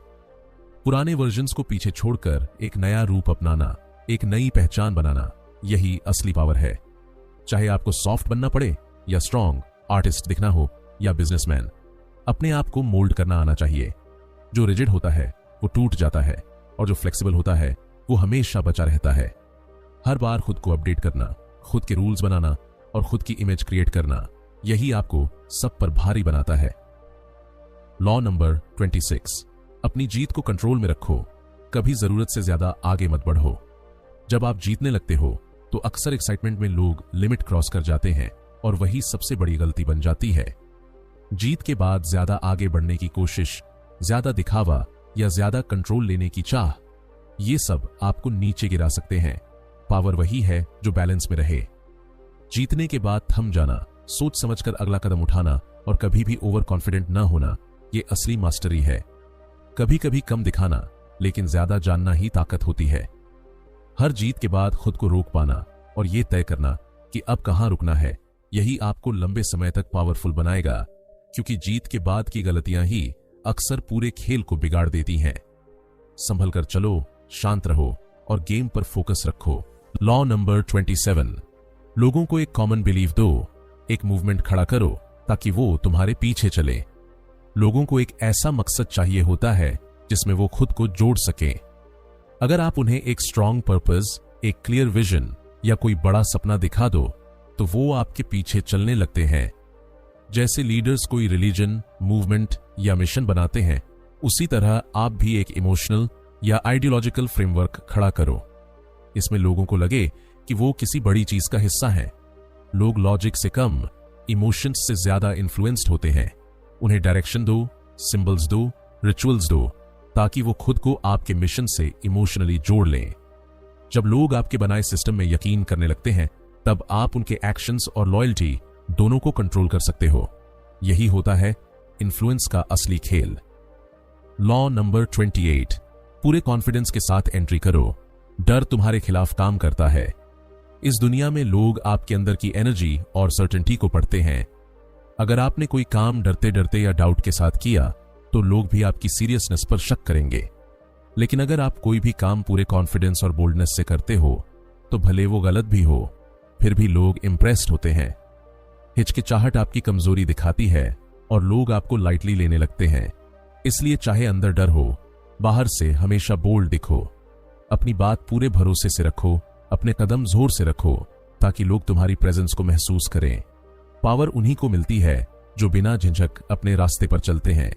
A: पुराने वर्जन्स को पीछे छोड़कर एक नया रूप अपनाना, एक नई पहचान बनाना, यही असली पावर है। चाहे आपको सॉफ्ट बनना पड़े या स्ट्रांग, आर्टिस्ट दिखना हो या बिजनेसमैन, अपने आप को मोल्ड करना आना चाहिए। जो रिजिड होता है वो टूट जाता है और जो फ्लेक्सिबल होता है वो हमेशा बचा रहता है। हर बार खुद को अपडेट करना, खुद के रूल्स बनाना और खुद की इमेज क्रिएट करना, यही आपको सब पर भारी बनाता है। लॉ नंबर 26, अपनी जीत को कंट्रोल में रखो। कभी जरूरत से ज्यादा आगे मत बढ़ो। जब आप जीतने लगते हो तो अक्सर एक्साइटमेंट में लोग लिमिट क्रॉस कर जाते हैं और वही सबसे बड़ी गलती बन जाती है। जीत के बाद ज्यादा आगे बढ़ने की कोशिश, ज्यादा दिखावा या ज्यादा कंट्रोल लेने की चाह, ये सब आपको नीचे गिरा सकते हैं। पावर वही है जो बैलेंस में रहे। जीतने के बाद थम जाना, सोच समझकर अगला कदम उठाना और कभी भी ओवर कॉन्फिडेंट ना होना, ये असली मास्टरी है। कभी कभी कम दिखाना लेकिन ज्यादा जानना ही ताकत होती है। हर जीत के बाद खुद को रोक पाना और ये तय करना कि अब कहां रुकना है, यही आपको लंबे समय तक पावरफुल बनाएगा, क्योंकि जीत के बाद की गलतियां ही अक्सर पूरे खेल को बिगाड़ देती हैं। संभल कर चलो, शांत रहो और गेम पर फोकस रखो। लॉ नंबर 27, लोगों को एक कॉमन बिलीफ दो, एक मूवमेंट खड़ा करो ताकि वो तुम्हारे पीछे चले। लोगों को एक ऐसा मकसद चाहिए होता है जिसमें वो खुद को जोड़ सके। अगर आप उन्हें एक स्ट्रॉन्ग पर्पस, एक क्लियर विजन या कोई बड़ा सपना दिखा दो तो वो आपके पीछे चलने लगते हैं। जैसे लीडर्स कोई रिलीजन, मूवमेंट या मिशन बनाते हैं, उसी तरह आप भी एक इमोशनल या आइडियोलॉजिकल फ्रेमवर्क खड़ा करो। इसमें लोगों को लगे कि वो किसी बड़ी चीज का हिस्सा है। लोग लॉजिक से कम, इमोशंस से ज्यादा इन्फ्लुएंस्ड होते हैं। उन्हें डायरेक्शन दो, सिंबल्स दो, रिचुअल्स दो, ताकि वो खुद को आपके मिशन से इमोशनली जोड़ लें। जब लोग आपके बनाए सिस्टम में यकीन करने लगते हैं, तब आप उनके एक्शंस और लॉयल्टी दोनों को कंट्रोल कर सकते हो। यही होता है इन्फ्लुएंस का असली खेल। लॉ नंबर 28, पूरे कॉन्फिडेंस के साथ एंट्री करो। डर तुम्हारे खिलाफ काम करता है। इस दुनिया में लोग आपके अंदर की एनर्जी और सर्टेनिटी को पढ़ते हैं। अगर आपने कोई काम डरते डरते या डाउट के साथ किया तो लोग भी आपकी सीरियसनेस पर शक करेंगे। लेकिन अगर आप कोई भी काम पूरे कॉन्फिडेंस और बोल्डनेस से करते हो तो भले वो गलत भी हो, फिर भी लोग इंप्रेस्ड होते हैं। हिचकिचाहट आपकी कमजोरी दिखाती है और लोग आपको लाइटली लेने लगते हैं। इसलिए चाहे अंदर डर हो, बाहर से हमेशा बोल्ड दिखो। अपनी बात पूरे भरोसे से रखो, अपने कदम जोर से रखो, ताकि लोग तुम्हारी प्रेजेंस को महसूस करें। पावर उन्हीं को मिलती है जो बिना झिझक अपने रास्ते पर चलते हैं।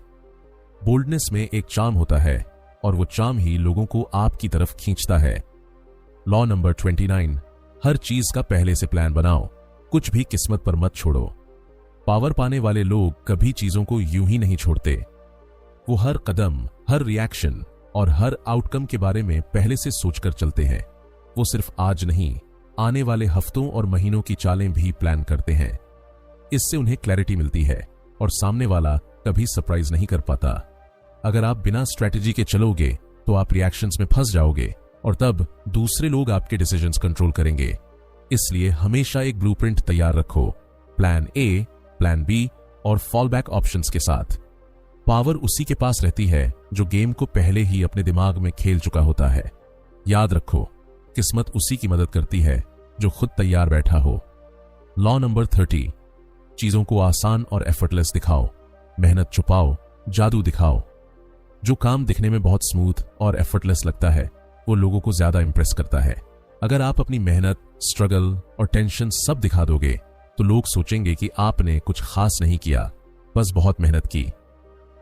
A: बोल्डनेस में एक चार्म होता है और वो चार्म ही लोगों को आपकी तरफ खींचता है। लॉ नंबर 29, हर चीज का पहले से प्लान बनाओ, कुछ भी किस्मत पर मत छोड़ो। पावर पाने वाले लोग कभी चीजों को यूं ही नहीं छोड़ते। वो हर कदम, हर रिएक्शन और हर आउटकम के बारे में पहले से सोचकर चलते हैं। वो सिर्फ आज नहीं, आने वाले हफ्तों और महीनों की चालें भी प्लान करते हैं। इससे उन्हें क्लैरिटी मिलती है और सामने वाला कभी सरप्राइज नहीं कर पाता। अगर आप बिना स्ट्रैटेजी के चलोगे तो आप रिएक्शंस में फंस जाओगे और तब दूसरे लोग आपके डिसीजंस कंट्रोल करेंगे। इसलिए हमेशा एक ब्लूप्रिंट तैयार रखो, प्लान ए, प्लान बी और फॉल बैक ऑप्शंस के साथ। पावर उसी के पास रहती है जो गेम को पहले ही अपने दिमाग में खेल चुका होता है। याद रखो, किस्मत उसी की मदद करती है जो खुद तैयार बैठा हो। लॉ नंबर 30, चीजों को आसान और एफर्टलेस दिखाओ, मेहनत छुपाओ, जादू दिखाओ। जो काम दिखने में बहुत स्मूथ और एफर्टलेस लगता है वो लोगों को ज्यादा इंप्रेस करता है। अगर आप अपनी मेहनत, स्ट्रगल और टेंशन सब दिखा दोगे तो लोग सोचेंगे कि आपने कुछ खास नहीं किया, बस बहुत मेहनत की।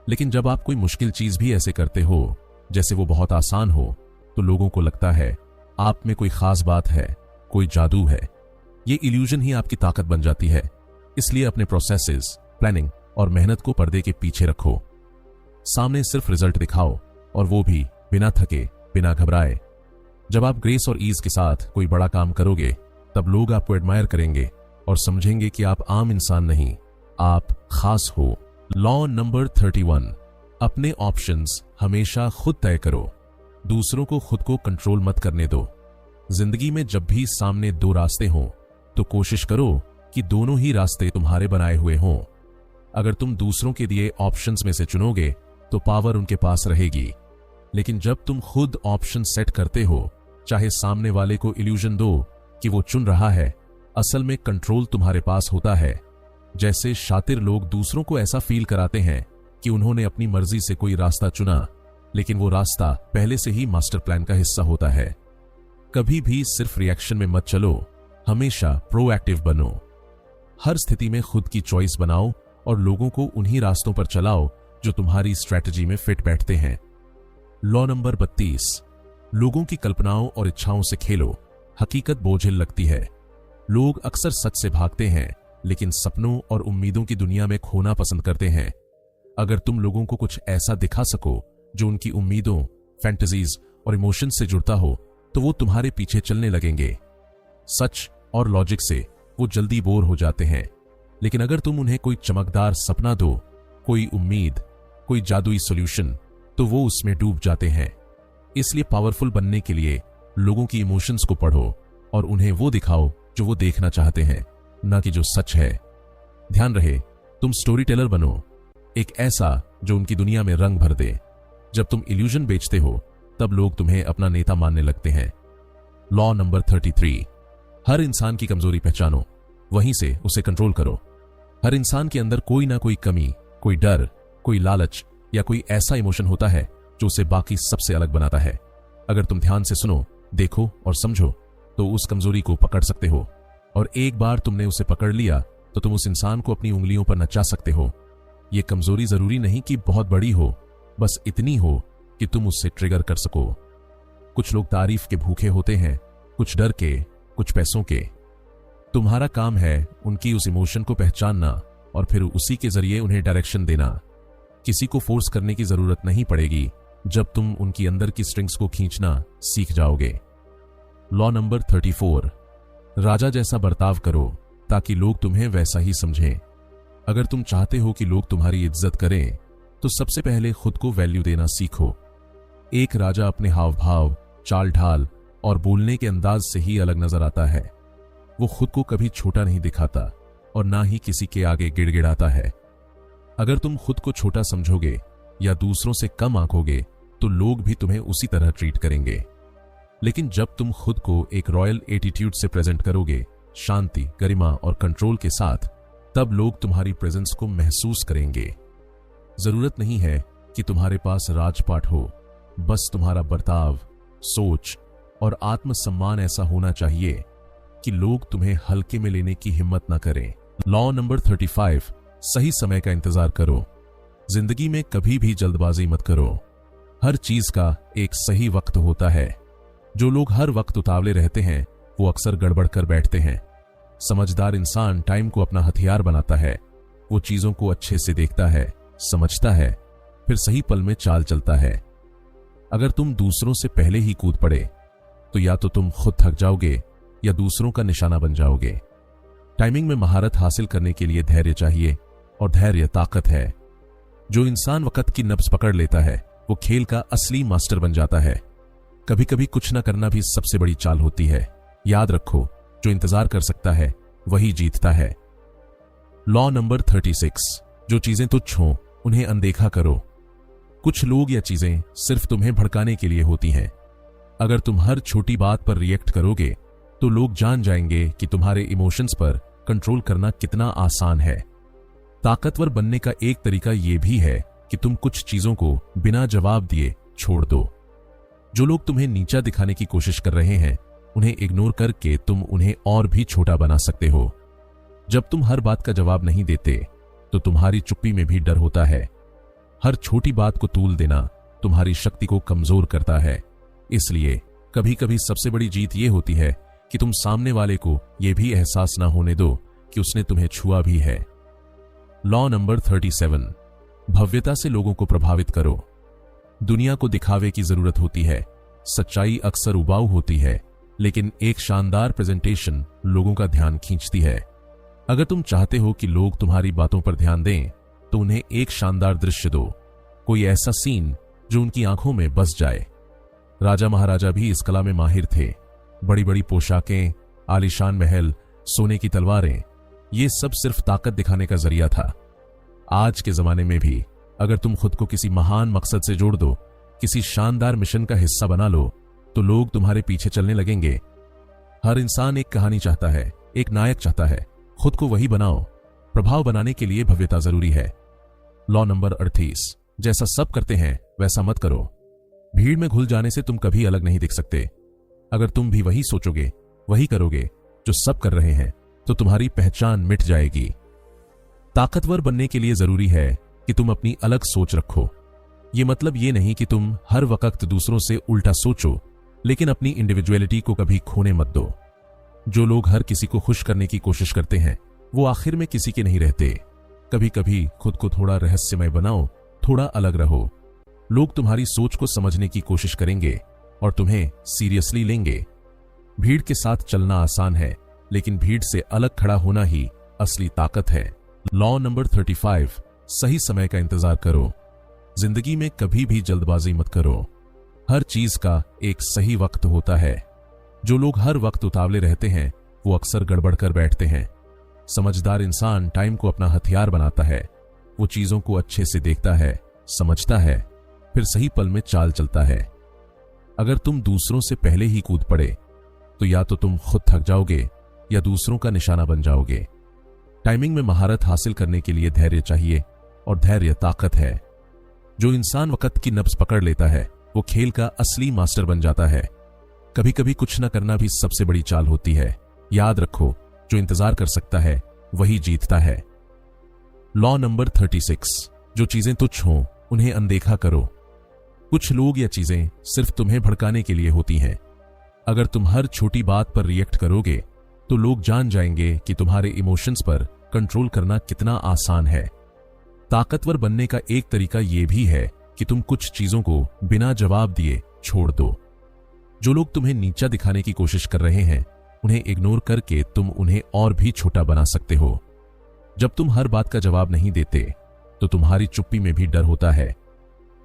A: लेकिन जब आप कोई मुश्किल चीज भी ऐसे करते हो जैसे वो बहुत आसान हो तो लोगों को लगता है आप में कोई खास बात है, कोई जादू है। ये इल्यूजन ही आपकी ताकत बन जाती है। इसलिए अपने प्रोसेसेस, प्लानिंग और मेहनत को पर्दे के पीछे रखो। सामने सिर्फ रिजल्ट दिखाओ और वो भी बिना थके, बिना घबराए। जब आप ग्रेस और ईज के साथ कोई बड़ा काम करोगे तब लोग आपको एडमायर करेंगे और समझेंगे कि आप आम इंसान नहीं, आप खास हो। लॉ नंबर 31, अपने ऑप्शंस हमेशा खुद तय करो, दूसरों को खुद को कंट्रोल मत करने दो। जिंदगी में जब भी सामने दो रास्ते हों तो कोशिश करो कि दोनों ही रास्ते तुम्हारे बनाए हुए हों। अगर तुम दूसरों के दिए ऑप्शंस में से चुनोगे तो पावर उनके पास रहेगी, लेकिन जब तुम खुद ऑप्शन सेट करते हो, चाहे सामने वाले को इल्यूजन दो कि वो चुन रहा है, असल में कंट्रोल तुम्हारे पास होता है। जैसे शातिर लोग दूसरों को ऐसा फील कराते हैं कि उन्होंने अपनी मर्जी से कोई रास्ता चुना, लेकिन वो रास्ता पहले से ही मास्टर प्लान का हिस्सा होता है। कभी भी सिर्फ रिएक्शन में मत चलो, हमेशा प्रोएक्टिव बनो। हर स्थिति में खुद की चॉइस बनाओ और लोगों को उन्हीं रास्तों पर चलाओ जो तुम्हारी स्ट्रैटेजी में फिट बैठते हैं। लॉ नंबर 32, लोगों की कल्पनाओं और इच्छाओं से खेलो, हकीकत बोझिल लगती है। लोग अक्सर सच से भागते हैं लेकिन सपनों और उम्मीदों की दुनिया में खोना पसंद करते हैं। अगर तुम लोगों को कुछ ऐसा दिखा सको जो उनकी उम्मीदों, फैंटेसीज और इमोशंस से जुड़ता हो तो वो तुम्हारे पीछे चलने लगेंगे। सच और लॉजिक से वो जल्दी बोर हो जाते हैं, लेकिन अगर तुम उन्हें कोई चमकदार सपना दो, कोई उम्मीद, कोई जादुई सॉल्यूशन, तो वो उसमें डूब जाते हैं। इसलिए पावरफुल बनने के लिए लोगों की इमोशंस को पढ़ो और उन्हें वो दिखाओ जो वो देखना चाहते हैं, ना कि जो सच है। ध्यान रहे, तुम स्टोरी टेलर बनो, एक ऐसा जो उनकी दुनिया में रंग भर दे। जब तुम इल्यूजन बेचते हो तब लोग तुम्हें अपना नेता मानने लगते हैं। लॉ नंबर 33, हर इंसान की कमजोरी पहचानो, वहीं से उसे कंट्रोल करो। हर इंसान के अंदर कोई ना कोई कमी, कोई डर, कोई लालच या कोई ऐसा इमोशन होता है जो उसे बाकी सबसे अलग बनाता है। अगर तुम ध्यान से सुनो, देखो और समझो तो उस कमजोरी को पकड़ सकते हो, और एक बार तुमने उसे पकड़ लिया तो तुम उस इंसान को अपनी उंगलियों पर नचा सकते हो। यह कमजोरी जरूरी नहीं कि बहुत बड़ी हो, बस इतनी हो कि तुम उससे ट्रिगर कर सको। कुछ लोग तारीफ के भूखे होते हैं, कुछ डर के, कुछ पैसों के। तुम्हारा काम है उनकी उस इमोशन को पहचानना और फिर उसी के जरिए उन्हें डायरेक्शन देना। किसी को फोर्स करने की जरूरत नहीं पड़ेगी जब तुम उनकी अंदर की स्ट्रिंग्स को खींचना सीख जाओगे। लॉ नंबर 34, राजा जैसा बर्ताव करो ताकि लोग तुम्हें वैसा ही समझें। अगर तुम चाहते हो कि लोग तुम्हारी इज्जत करें तो सबसे पहले खुद को वैल्यू देना सीखो। एक राजा अपने हाव भाव, चाल ढाल और बोलने के अंदाज से ही अलग नजर आता है। वो खुद को कभी छोटा नहीं दिखाता और ना ही किसी के आगे गिड़गिड़ाता है। अगर तुम खुद को छोटा समझोगे या दूसरों से कम आंकोगे तो लोग भी तुम्हें उसी तरह ट्रीट करेंगे। लेकिन जब तुम खुद को एक रॉयल एटीट्यूड से प्रेजेंट करोगे, शांति, गरिमा और कंट्रोल के साथ, तब लोग तुम्हारी प्रेजेंस को महसूस करेंगे। जरूरत नहीं है कि तुम्हारे पास राजपाट हो, बस तुम्हारा बर्ताव, सोच और आत्मसम्मान ऐसा होना चाहिए कि लोग तुम्हें हल्के में लेने की हिम्मत ना करें। लॉ नंबर 35, सही समय का इंतजार करो। जिंदगी में कभी भी जल्दबाजी मत करो। हर चीज का एक सही वक्त होता है। जो लोग हर वक्त उतावले रहते हैं वो अक्सर गड़बड़ कर बैठते हैं। समझदार इंसान टाइम को अपना हथियार बनाता है। वो चीजों को अच्छे से देखता है, समझता है, फिर सही पल में चाल चलता है। अगर तुम दूसरों से पहले ही कूद पड़े तो या तो तुम खुद थक जाओगे या दूसरों का निशाना बन जाओगे। टाइमिंग में महारत हासिल करने के लिए धैर्य चाहिए और धैर्य ताकत है। जो इंसान वक्त की नब्ज पकड़ लेता है वो खेल का असली मास्टर बन जाता है। कभी कभी कुछ न करना भी सबसे बड़ी चाल होती है। याद रखो, जो इंतजार कर सकता है वही जीतता है। लॉ नंबर 36, जो चीजें तुच्छ हों उन्हें अनदेखा करो। कुछ लोग या चीजें सिर्फ तुम्हें भड़काने के लिए होती हैं। अगर तुम हर छोटी बात पर रिएक्ट करोगे तो लोग जान जाएंगे कि तुम्हारे इमोशंस पर कंट्रोल करना कितना आसान है। ताकतवर बनने का एक तरीका यह भी है कि तुम कुछ चीजों को बिना जवाब दिए छोड़ दो। जो लोग तुम्हें नीचा दिखाने की कोशिश कर रहे हैं उन्हें इग्नोर करके तुम उन्हें और भी छोटा बना सकते हो। जब तुम हर बात का जवाब नहीं देते तो तुम्हारी चुप्पी में भी डर होता है। हर छोटी बात को तूल देना तुम्हारी शक्ति को कमजोर करता है। इसलिए कभी कभी सबसे बड़ी जीत यह होती है कि तुम सामने वाले को यह भी एहसास ना होने दो कि उसने तुम्हें छुआ भी है। लॉ नंबर 37, भव्यता से लोगों को प्रभावित करो। दुनिया को दिखावे की जरूरत होती है। सच्चाई अक्सर उबाऊ होती है, लेकिन एक शानदार प्रेजेंटेशन लोगों का ध्यान खींचती है। अगर तुम चाहते हो कि लोग तुम्हारी बातों पर ध्यान दें तो उन्हें एक शानदार दृश्य दो, कोई ऐसा सीन जो उनकी आंखों में बस जाए। राजा महाराजा भी इस कला में माहिर थे। बड़ी बड़ी पोशाकें, आलीशान महल, सोने की तलवारें, ये सब सिर्फ ताकत दिखाने का जरिया था। आज के जमाने में भी अगर तुम खुद को किसी महान मकसद से जोड़ दो, किसी शानदार मिशन का हिस्सा बना लो, तो लोग तुम्हारे पीछे चलने लगेंगे। हर इंसान एक कहानी चाहता है, एक नायक चाहता है। खुद को वही बनाओ। प्रभाव बनाने के लिए भव्यता जरूरी है। लॉ नंबर 38, जैसा सब करते हैं वैसा मत करो। भीड़ में घुल जाने से तुम कभी अलग नहीं दिख सकते। अगर तुम भी वही सोचोगे, वही करोगे जो सब कर रहे हैं, तो तुम्हारी पहचान मिट जाएगी। ताकतवर बनने के लिए जरूरी है कि तुम अपनी अलग सोच रखो। यह मतलब ये नहीं कि तुम हर वक्त दूसरों से उल्टा सोचो, लेकिन अपनी इंडिविजुअलिटी को कभी खोने मत दो। जो लोग हर किसी को खुश करने की कोशिश करते हैं वो आखिर में किसी के नहीं रहते। कभी कभी खुद को थोड़ा रहस्यमय बनाओ, थोड़ा अलग रहो। लोग तुम्हारी सोच को समझने की कोशिश करेंगे और तुम्हें सीरियसली लेंगे। भीड़ के साथ चलना आसान है, लेकिन भीड़ से अलग खड़ा होना ही असली ताकत है। लॉ नंबर 35, सही समय का इंतजार करो। जिंदगी में कभी भी जल्दबाजी मत करो। हर चीज का एक सही वक्त होता है। जो लोग हर वक्त उतावले रहते हैं वो अक्सर गड़बड़ कर बैठते हैं। समझदार इंसान टाइम को अपना हथियार बनाता है। वो चीजों को अच्छे से देखता है, समझता है, फिर सही पल में चाल चलता है। अगर तुम दूसरों से पहले ही कूद पड़े तो या तो तुम खुद थक जाओगे या दूसरों का निशाना बन जाओगे। टाइमिंग में महारत हासिल करने के लिए धैर्य चाहिए और धैर्य ताकत है। जो इंसान वक्त की नब्ज पकड़ लेता है वो खेल का असली मास्टर बन जाता है। कभी कभी कुछ न करना भी सबसे बड़ी चाल होती है। याद रखो, जो इंतजार कर सकता है वही जीतता है। लॉ नंबर 36, जो चीजें तुच्छ हों उन्हें अनदेखा करो। कुछ लोग या चीजें सिर्फ तुम्हें भड़काने के लिए होती हैं। अगर तुम हर छोटी बात पर रिएक्ट करोगे तो लोग जान जाएंगे कि तुम्हारे इमोशंस पर कंट्रोल करना कितना आसान है। ताकतवर बनने का एक तरीका यह भी है कि तुम कुछ चीजों को बिना जवाब दिए छोड़ दो। जो लोग तुम्हें नीचा दिखाने की कोशिश कर रहे हैं उन्हें इग्नोर करके तुम उन्हें और भी छोटा बना सकते हो। जब तुम हर बात का जवाब नहीं देते तो तुम्हारी चुप्पी में भी डर होता है।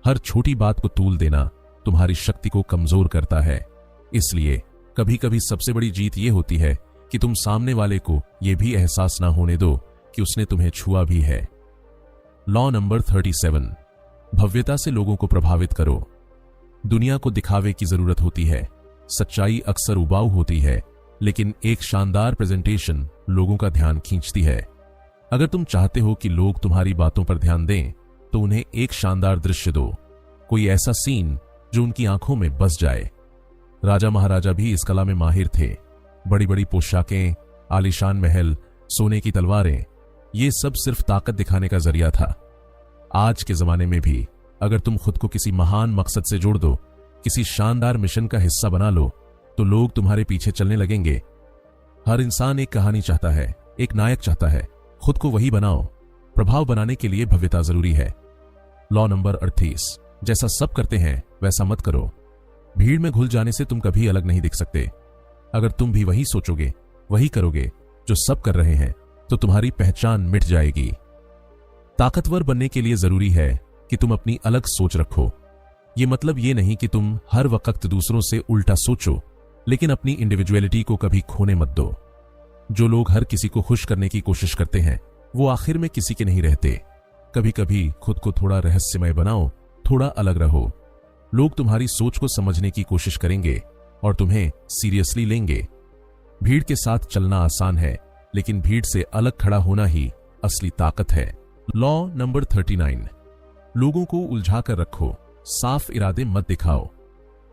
A: हर छोटी बात को तूल देना तुम्हारी शक्ति को कमजोर करता है। इसलिए कभी कभी सबसे बड़ी जीत यह होती है कि तुम सामने वाले को यह भी एहसास ना होने दो कि उसने तुम्हें छुआ भी है। लॉ नंबर 37, भव्यता से लोगों को प्रभावित करो। दुनिया को दिखावे की जरूरत होती है। सच्चाई अक्सर उबाऊ होती है, लेकिन एक शानदार प्रेजेंटेशन लोगों का ध्यान खींचती है। अगर तुम चाहते हो कि लोग तुम्हारी बातों पर ध्यान दें तो उन्हें एक शानदार दृश्य दो, कोई ऐसा सीन जो उनकी आंखों में बस जाए। राजा महाराजा भी इस कला में माहिर थे। बड़ी बड़ी पोशाकें, आलीशान महल, सोने की तलवारें, ये सब सिर्फ ताकत दिखाने का जरिया था। आज के जमाने में भी अगर तुम खुद को किसी महान मकसद से जोड़ दो, किसी शानदार मिशन का हिस्सा बना लो, तो लोग तुम्हारे पीछे चलने लगेंगे। हर इंसान एक कहानी चाहता है, एक नायक चाहता है। खुद को वही बनाओ। प्रभाव बनाने के लिए भव्यता जरूरी है। लॉ नंबर 38, जैसा सब करते हैं वैसा मत करो। भीड़ में घुल जाने से तुम कभी अलग नहीं दिख सकते। अगर तुम भी वही सोचोगे, वही करोगे, जो सब कर रहे हैं, तो तुम्हारी पहचान मिट जाएगी। ताकतवर बनने के लिए जरूरी है कि तुम अपनी अलग सोच रखो। ये मतलब ये नहीं कि तुम हर वक्त दूसरों से उल्टा सोचो, लेकिन अपनी इंडिविजुअलिटी को कभी खोने मत दो। जो लोग हर किसी को खुश करने की कोशिश करते हैं, वो आखिर में किसी के नहीं रहते। कभी कभी खुद को थोड़ा रहस्यमय बनाओ, थोड़ा अलग रहो। लोग तुम्हारी सोच को समझने की कोशिश करेंगे और तुम्हें सीरियसली लेंगे। भीड़ के साथ चलना आसान है, लेकिन भीड़ से अलग खड़ा होना ही असली ताकत है। लॉ नंबर 39, लोगों को उलझा कर रखो, साफ इरादे मत दिखाओ।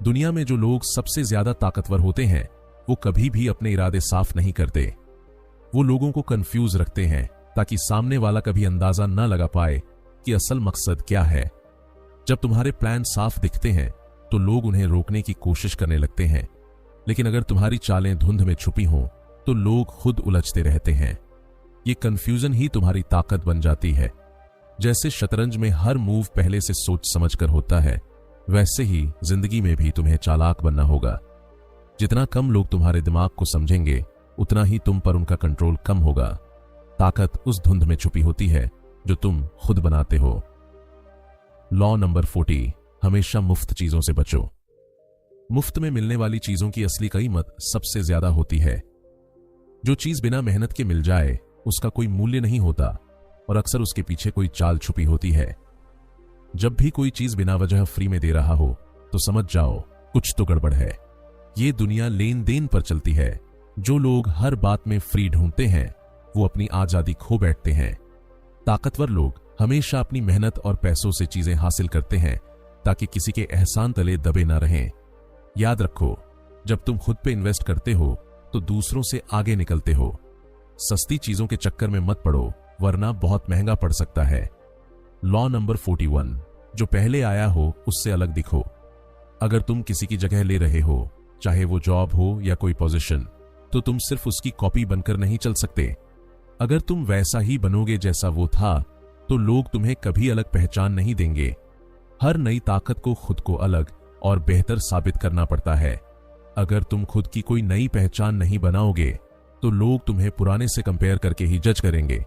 A: दुनिया में जो लोग सबसे ज्यादा ताकतवर होते हैं, वो कभी भी अपने इरादे साफ नहीं करते। वो लोगों को कंफ्यूज रखते हैं ताकि सामने वाला कभी अंदाजा न लगा पाए कि असल मकसद क्या है। जब तुम्हारे प्लान साफ दिखते हैं तो लोग उन्हें रोकने की कोशिश करने लगते हैं, लेकिन अगर तुम्हारी चालें धुंध में छुपी हों तो लोग खुद उलझते रहते हैं। ये कंफ्यूजन ही तुम्हारी ताकत बन जाती है। जैसे शतरंज में हर मूव पहले से सोच समझकर होता है, वैसे ही जिंदगी में भी तुम्हें चालाक बनना होगा। जितना कम लोग तुम्हारे दिमाग को समझेंगे, उतना ही तुम पर उनका कंट्रोल कम होगा। ताकत उस धुंध में छुपी होती है जो तुम खुद बनाते हो। लॉ नंबर 40, हमेशा मुफ्त चीजों से बचो। मुफ्त में मिलने वाली चीजों की असली कीमत सबसे ज्यादा होती है। जो चीज बिना मेहनत के मिल जाए, उसका कोई मूल्य नहीं होता और अक्सर उसके पीछे कोई चाल छुपी होती है। जब भी कोई चीज बिना वजह फ्री में दे रहा हो, तो समझ जाओ कुछ तो गड़बड़ है। ये दुनिया लेन देन पर चलती है। जो लोग हर बात में फ्री ढूंढते हैं, वो अपनी आजादी खो बैठते हैं। ताकतवर लोग हमेशा अपनी मेहनत और पैसों से चीजें हासिल करते हैं ताकि किसी के एहसान तले दबे ना रहें। याद रखो, जब तुम खुद पे इन्वेस्ट करते हो तो दूसरों से आगे निकलते हो। सस्ती चीजों के चक्कर में मत पड़ो, वरना बहुत महंगा पड़ सकता है। लॉ नंबर 41, जो पहले आया हो उससे अलग दिखो। अगर तुम किसी की जगह ले रहे हो, चाहे वो जॉब हो या कोई पोजीशन, तो तुम सिर्फ उसकी कॉपी बनकर नहीं चल सकते। अगर तुम वैसा ही बनोगे जैसा वो था, तो लोग तुम्हें कभी अलग पहचान नहीं देंगे। हर नई ताकत को खुद को अलग और बेहतर साबित करना पड़ता है। अगर तुम खुद की कोई नई पहचान नहीं बनाओगे, तो लोग तुम्हें पुराने से कंपेयर करके ही जज करेंगे।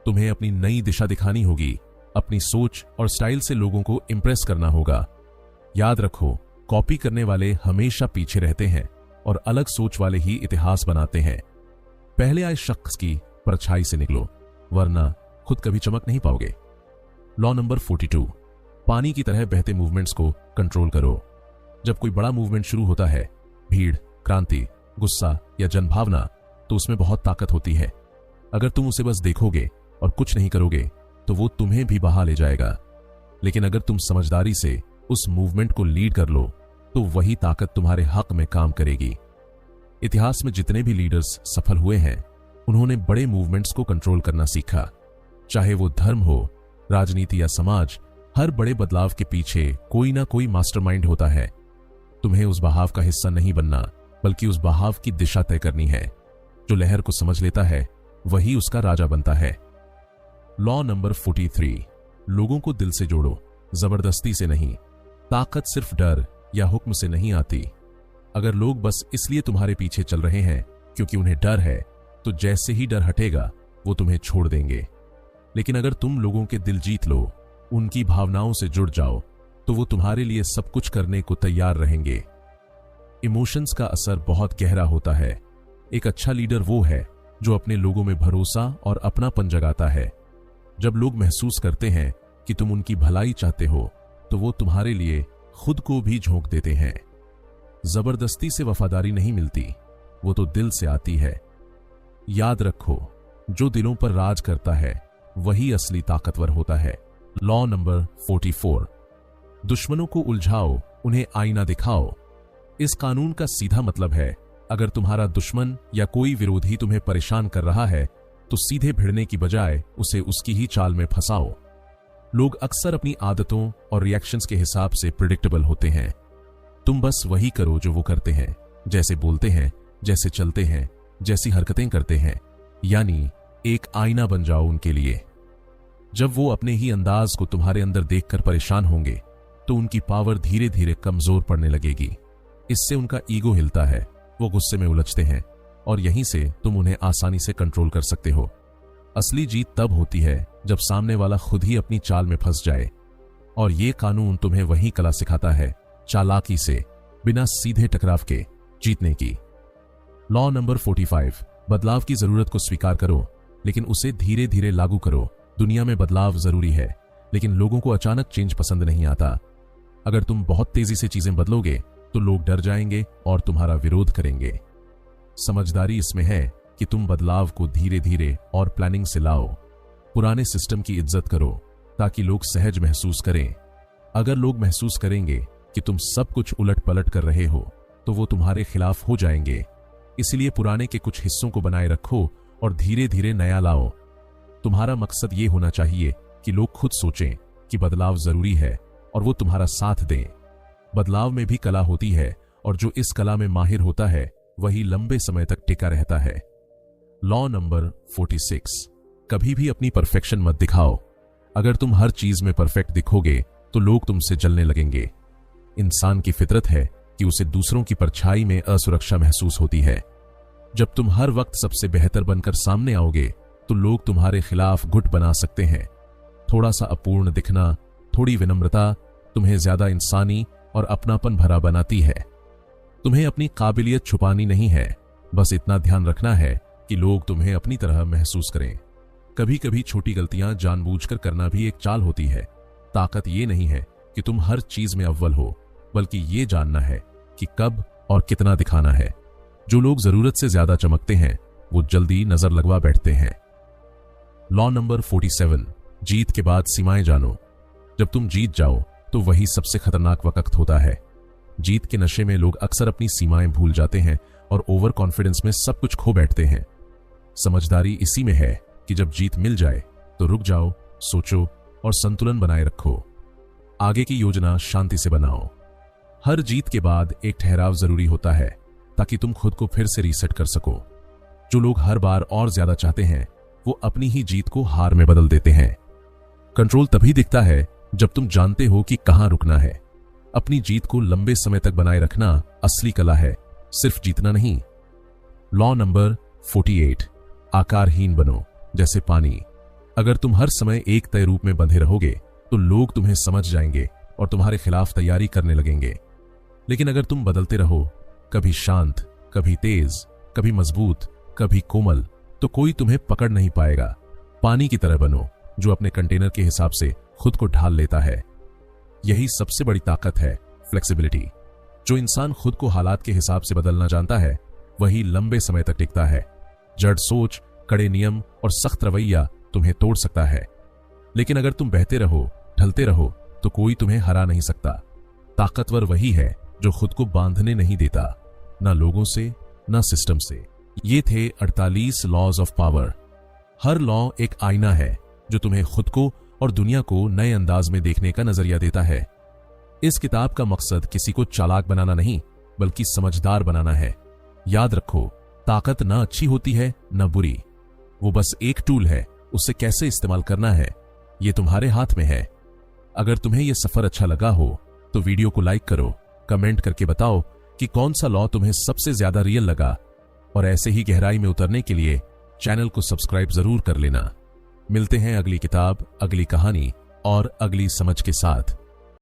A: तुम्हें अपनी नई दिशा दिखानी होगी। अपनी सोच और स्टाइल से लोगों को इंप्रेस करना होगा। याद रखो, कॉपी करने वाले हमेशा पीछे रहते हैं और अलग सोच वाले ही इतिहास बनाते हैं। पहले आए शख्स की परछाई से निकलो, वरना खुद कभी चमक नहीं पाओगे। लॉ नंबर 42, पानी की तरह बहते मूवमेंट्स को कंट्रोल करो। जब कोई बड़ा मूवमेंट शुरू होता है, भीड़, क्रांति, गुस्सा या जनभावना, तो उसमें बहुत ताकत होती है। अगर तुम उसे बस देखोगे और कुछ नहीं करोगे, तो वो तुम्हें भी बहा ले जाएगा। लेकिन अगर तुम समझदारी से उस मूवमेंट को लीड कर लो, तो वही ताकत तुम्हारे हक में काम करेगी। इतिहास में जितने भी लीडर्स सफल हुए हैं, उन्होंने बड़े मूवमेंट्स को कंट्रोल करना सीखा। चाहे वो धर्म हो, राजनीति या समाज, हर बड़े बदलाव के पीछे कोई ना कोई मास्टरमाइंड होता है। तुम्हें उस बहाव का हिस्सा नहीं बनना, बल्कि उस बहाव की दिशा तय करनी है। जो लहर को समझ लेता है, वही उसका राजा बनता है। लॉ नंबर 43, लोगों को दिल से जोड़ो, जबरदस्ती से नहीं। ताकत सिर्फ डर या हुक्म से नहीं आती। अगर लोग बस इसलिए तुम्हारे पीछे चल रहे हैं क्योंकि उन्हें डर है, तो जैसे ही डर हटेगा, वो तुम्हें छोड़ देंगे। लेकिन अगर तुम लोगों के दिल जीत लो, उनकी भावनाओं से जुड़ जाओ, तो वो तुम्हारे लिए सब कुछ करने को तैयार रहेंगे। इमोशंस का असर बहुत गहरा होता है। एक अच्छा लीडर वो है जो अपने लोगों में भरोसा और अपनापन जगाता है। जब लोग महसूस करते हैं कि तुम उनकी भलाई चाहते हो, तो वो तुम्हारे लिए खुद को भी झोंक देते हैं। जबरदस्ती से वफादारी नहीं मिलती, वो तो दिल से आती है। याद रखो, जो दिलों पर राज करता है, वही असली ताकतवर होता है। लॉ नंबर 44, दुश्मनों को उलझाओ, उन्हें आईना दिखाओ। इस कानून का सीधा मतलब है, अगर तुम्हारा दुश्मन या कोई विरोधी तुम्हें परेशान कर रहा है, तो सीधे भिड़ने की बजाय उसे उसकी ही चाल में फंसाओ। लोग अक्सर अपनी आदतों और रिएक्शंस के हिसाब से प्रिडिक्टेबल होते हैं। तुम बस वही करो जो वो करते हैं, जैसे बोलते हैं, जैसे चलते हैं, जैसी हरकतें करते हैं। यानी एक आईना बन जाओ उनके लिए। जब वो अपने ही अंदाज को तुम्हारे अंदर देखकर परेशान होंगे, तो उनकी पावर धीरे धीरे कमजोर पड़ने लगेगी। इससे उनका ईगो हिलता है, वो गुस्से में उलझते हैं और यहीं से तुम उन्हें आसानी से कंट्रोल कर सकते हो। असली जीत तब होती है जब सामने वाला खुद ही अपनी चाल में फंस जाए, और ये कानून तुम्हें वही कला सिखाता है, चालाकी से, बिना सीधे टकराव के जीतने की। लॉ नंबर 45, बदलाव की जरूरत को स्वीकार करो, लेकिन उसे धीरे धीरे लागू करो। दुनिया में बदलाव जरूरी है, लेकिन लोगों को अचानक चेंज पसंद नहीं आता। अगर तुम बहुत तेजी से चीजें बदलोगे तो लोग डर जाएंगे और तुम्हारा विरोध करेंगे। समझदारी इसमें है कि तुम बदलाव को धीरे धीरे और प्लानिंग से लाओ। पुराने सिस्टम की इज्जत करो ताकि लोग सहज महसूस करें। अगर लोग महसूस करेंगे कि तुम सब कुछ उलट पलट कर रहे हो तो वो तुम्हारे खिलाफ हो जाएंगे। इसलिए पुराने के कुछ हिस्सों को बनाए रखो और धीरे धीरे नया लाओ। तुम्हारा मकसद ये होना चाहिए कि लोग खुद सोचें कि बदलाव जरूरी है और वो तुम्हारा साथ दें। बदलाव में भी कला होती है, और जो इस कला में माहिर होता है वही लंबे समय तक टिका रहता है। लॉ नंबर 46, कभी भी अपनी परफेक्शन मत दिखाओ। अगर तुम हर चीज में परफेक्ट दिखोगे तो लोग तुमसे जलने लगेंगे। इंसान की फितरत है कि उसे दूसरों की परछाई में असुरक्षा महसूस होती है। जब तुम हर वक्त सबसे बेहतर बनकर सामने आओगे तो लोग तुम्हारे खिलाफ गुट बना सकते हैं। थोड़ा सा अपूर्ण दिखना, थोड़ी विनम्रता तुम्हें ज्यादा इंसानी और अपनापन भरा बनाती है। तुम्हें अपनी काबिलियत छुपानी नहीं है, बस इतना ध्यान रखना है कि लोग तुम्हें अपनी तरह महसूस करें। कभी कभी छोटी गलतियां जानबूझकर करना भी एक चाल होती है। ताकत ये नहीं है कि तुम हर चीज में अव्वल हो, बल्कि ये जानना है कि कब और कितना दिखाना है। जो लोग जरूरत से ज्यादा चमकते हैं वो जल्दी नजर लगवा बैठते हैं। लॉ नंबर 47, जीत के बाद सीमाएं जानो। जब तुम जीत जाओ तो वही सबसे खतरनाक वक्त होता है। जीत के नशे में लोग अक्सर अपनी सीमाएं भूल जाते हैं और ओवर कॉन्फिडेंस में सब कुछ खो बैठते हैं। समझदारी इसी में है कि जब जीत मिल जाए तो रुक जाओ, सोचो और संतुलन बनाए रखो। आगे की योजना शांति से बनाओ। हर जीत के बाद एक ठहराव जरूरी होता है ताकि तुम खुद को फिर से रीसेट कर सको। जो लोग हर बार और ज्यादा चाहते हैं वो अपनी ही जीत को हार में बदल देते हैं। कंट्रोल तभी दिखता है जब तुम जानते हो कि कहां रुकना है। अपनी जीत को लंबे समय तक बनाए रखना असली कला है, सिर्फ जीतना नहीं। लॉ नंबर 48, आकारहीन बनो, जैसे पानी। अगर तुम हर समय एक तय रूप में बंधे रहोगे तो लोग तुम्हें समझ जाएंगे और तुम्हारे खिलाफ तैयारी करने लगेंगे। लेकिन अगर तुम बदलते रहो, कभी शांत, कभी तेज, कभी मजबूत, कभी कोमल, तो कोई तुम्हें पकड़ नहीं पाएगा। पानी की तरह बनो जो अपने कंटेनर के हिसाब से खुद को ढाल लेता है। यही सबसे बड़ी ताकत है, फ्लेक्सिबिलिटी। जो इंसान खुद को हालात के हिसाब से बदलना जानता है वही लंबे समय तक टिकता है। जड़ सोच, कड़े नियम और सख्त रवैया तुम्हें तोड़ सकता है, लेकिन अगर तुम बहते रहो, ढलते रहो तो कोई तुम्हें हरा नहीं सकता। ताकतवर वही है जो खुद को बांधने नहीं देता, ना लोगों से ना सिस्टम से। ये थे 48 लॉज ऑफ पावर। हर लॉ एक आईना है जो तुम्हें खुद को और दुनिया को नए अंदाज में देखने का नजरिया देता है। इस किताब का मकसद किसी को चालाक बनाना नहीं, बल्कि समझदार बनाना है। याद रखो, ताकत ना अच्छी होती है ना बुरी, वो बस एक टूल है। उसे कैसे इस्तेमाल करना है ये तुम्हारे हाथ में है। अगर तुम्हें यह सफर अच्छा लगा हो तो वीडियो को लाइक करो, कमेंट करके बताओ कि कौन सा लॉ तुम्हें सबसे ज्यादा रियल लगा, और ऐसे ही गहराई में उतरने के लिए चैनल को सब्सक्राइब जरूर कर लेना। मिलते हैं अगली किताब, अगली कहानी और अगली समझ के साथ।